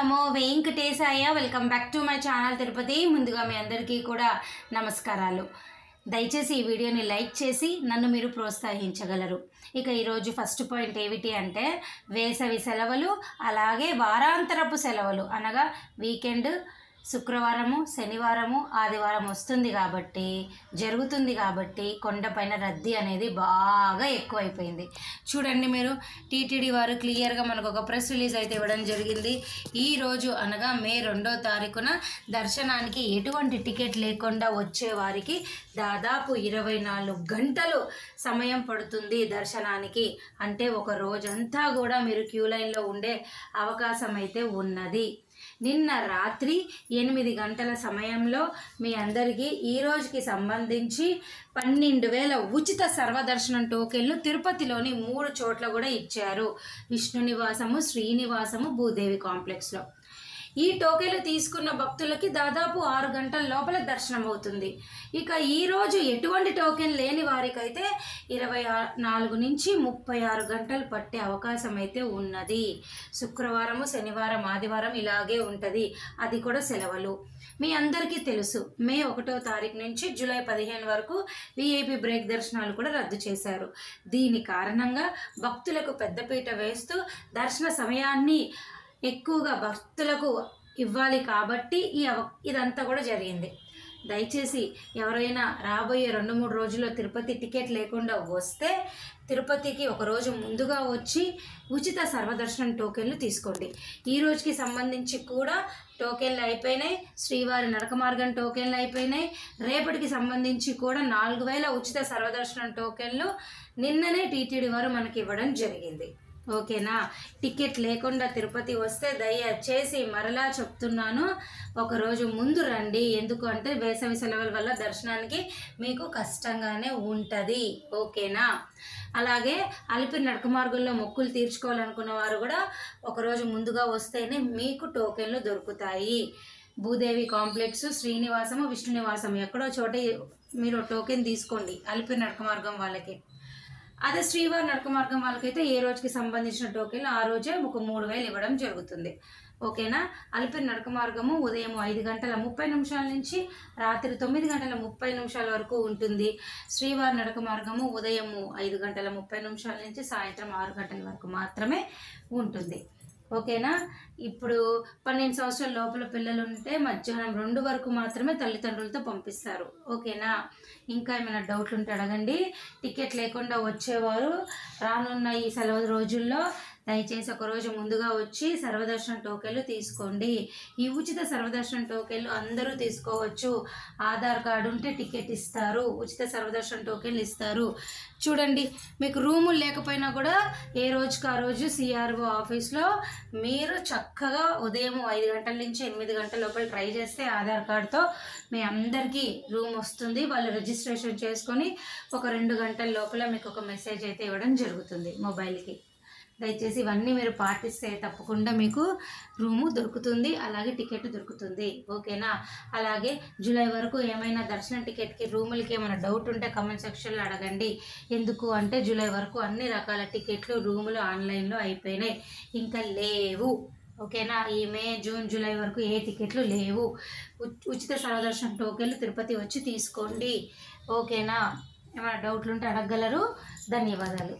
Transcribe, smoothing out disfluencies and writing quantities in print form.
Namo Venkatesaya. Welcome back to my channel Tirupati. ముందుగా మీ అందరికీ కూడా నమస్కారాలు. దయచేసి ఈ వీడియోని లైక్ చేసి నన్ను మీరు ప్రోత్సహించగలరు. ఇక ఈరోజు ఫస్ట్ పాయింట్ ఏమిటి అంటే వేసవి సెలవులు, అలాగే వారాంతరపు సెలవులు అనగా వీకెండ్ శుక్రవారము, శనివారము, ఆదివారం వస్తుంది కాబట్టి జరుగుతుంది కాబట్టి కొండపైన రద్దీ అనేది బాగా ఎక్కువైపోయింది. చూడండి, మీరు టీటీడీ వారు క్లియర్గా మనకు ఒక ప్రెస్ రిలీజ్ అయితే ఇవ్వడం జరిగింది. ఈరోజు అనగా మే 2వ తారీఖున దర్శనానికి ఎటువంటి టికెట్ లేకుండా వచ్చే వారికి దాదాపు 24 గంటలు సమయం పడుతుంది దర్శనానికి. అంటే ఒక రోజంతా కూడా మీరు క్యూ లైన్లో ఉండే అవకాశం అయితే ఉన్నది. నిన్న రాత్రి 8 గంటల సమయంలో మీ అందరికీ ఈ రోజుకి సంబంధించి 12,000 ఉచిత సర్వదర్శనం టోకెన్లు తిరుపతిలోని 3 చోట్ల కూడా ఇచ్చారు. విష్ణు నివాసము, శ్రీనివాసము, భూదేవి కాంప్లెక్స్లో. ఈ టోకెన్లు తీసుకున్న భక్తులకి దాదాపు 6 గంటల లోపల దర్శనం అవుతుంది. ఇక ఈరోజు ఎటువంటి టోకెన్ లేని వారికైతే 24 నుంచి 36 గంటలు పట్టే అవకాశం అయితే ఉన్నది. శుక్రవారము, శనివారం, ఆదివారం ఇలాగే ఉంటుంది. అది కూడా సెలవులు. మీ అందరికీ తెలుసు, మే 1వ తారీఖు నుంచి జూలై 15 వరకు విఐపి బ్రేక్ దర్శనాలు కూడా రద్దు చేశారు. దీని కారణంగా భక్తులకు పెద్దపీట వేస్తూ దర్శన సమయాన్ని ఎక్కువగా భక్తులకు ఇవ్వాలి కాబట్టి ఇదంతా కూడా జరిగింది. దయచేసి ఎవరైనా రాబోయే 2-3 రోజుల్లో తిరుపతి టికెట్ లేకుండా వస్తే తిరుపతికి ఒక రోజు ముందుగా వచ్చి ఉచిత సర్వదర్శనం టోకెన్లు తీసుకోండి. ఈ రోజుకి సంబంధించి కూడా టోకెన్లు అయిపోయినాయి. శ్రీవారి నడక మార్గం టోకెన్లు అయిపోయినాయి. రేపటికి సంబంధించి కూడా 4,000 ఉచిత సర్వదర్శనం టోకెన్లు నిన్ననే టీటీడీ వారు మనకి ఇవ్వడం జరిగింది. ఓకేనా? టికెట్ లేకుండా తిరుపతి వస్తే దయచేసి మరలా చెప్తున్నాను, ఒకరోజు ముందు రండి. ఎందుకు అంటే వేసవి సెలవుల వల్ల దర్శనానికి మీకు కష్టంగానే ఉంటుంది. ఓకేనా? అలాగే అలిపిరి నడక మార్గంలో మొక్కులు తీర్చుకోవాలనుకున్న వారు కూడా ఒకరోజు ముందుగా వస్తేనే మీకు టోకెన్లు దొరుకుతాయి. భూదేవి కాంప్లెక్స్, శ్రీనివాసము, విష్ణు నివాసం ఎక్కడో చోట మీరు టోకెన్ తీసుకోండి అలిపిరి నడక మార్గం వాళ్ళకి. అదే శ్రీవారి నడక మార్గం వాళ్ళకైతే ఏ రోజుకి సంబంధించిన టోకెన్లు ఆ రోజే ఒక 3,000 ఇవ్వడం జరుగుతుంది. ఓకేనా? అలిపిరి నడక మార్గము ఉదయం 5:30 నుంచి రాత్రి 9:30 వరకు ఉంటుంది. శ్రీవారి నడక మార్గము ఉదయం 5:30 నుంచి సాయంత్రం 6 గంటల వరకు మాత్రమే ఉంటుంది. ఓకేనా? ఇప్పుడు 12 సంవత్సరాల లోపల పిల్లలు ఉంటే మధ్యాహ్నం 2 వరకు మాత్రమే తల్లిదండ్రులతో పంపిస్తారు. ఓకేనా? ఇంకా ఏమైనా డౌట్లు ఉంటే అడగండి. టికెట్ లేకుండా వచ్చేవారు రానున్న ఈ సెలవు రోజుల్లో దయచేసి ఒకరోజు ముందుగా వచ్చి సర్వదర్శనం టోకెన్లు తీసుకోండి. ఈ ఉచిత సర్వదర్శనం టోకెన్లు అందరూ తీసుకోవచ్చు. ఆధార్ కార్డు ఉంటే టికెట్ ఇస్తారు, ఉచిత సర్వదర్శనం టోకెన్లు ఇస్తారు. చూడండి, మీకు రూములు లేకపోయినా కూడా ఏ రోజుకి ఆ రోజు సిఆర్ఓ ఆఫీస్లో మీరు చక్కగా ఉదయం 5 గంటల నుంచి 8 గంటల లోపల ట్రై చేస్తే ఆధార్ కార్డుతో మీ అందరికీ రూమ్ వస్తుంది. వాళ్ళు రిజిస్ట్రేషన్ చేసుకొని ఒక 2 గంటల లోపల మీకు ఒక మెసేజ్ అయితే ఇవ్వడం జరుగుతుంది మొబైల్కి. దయచేసి ఇవన్నీ మీరు పాటిస్తే తప్పకుండా మీకు రూము దొరుకుతుంది, అలాగే టికెట్ దొరుకుతుంది. ఓకేనా? అలాగే జూలై వరకు ఏమైనా దర్శనం టికెట్కి రూములకి ఏమైనా డౌట్ ఉంటే కామెంట్ సెక్షన్లో అడగండి. ఎందుకు అంటే జూలై వరకు అన్ని రకాల టికెట్లు రూములు ఆన్లైన్లో అయిపోయినాయి, ఇంకా లేవు. ఓకేనా? ఈ మే, జూన్, జూలై వరకు ఏ టికెట్లు లేవు. ఉచిత సర్వదర్శనం టోకెన్లు తిరుపతి వచ్చి తీసుకోండి. ఓకేనా? ఏమైనా డౌట్లు ఉంటే అడగగలరు. ధన్యవాదాలు.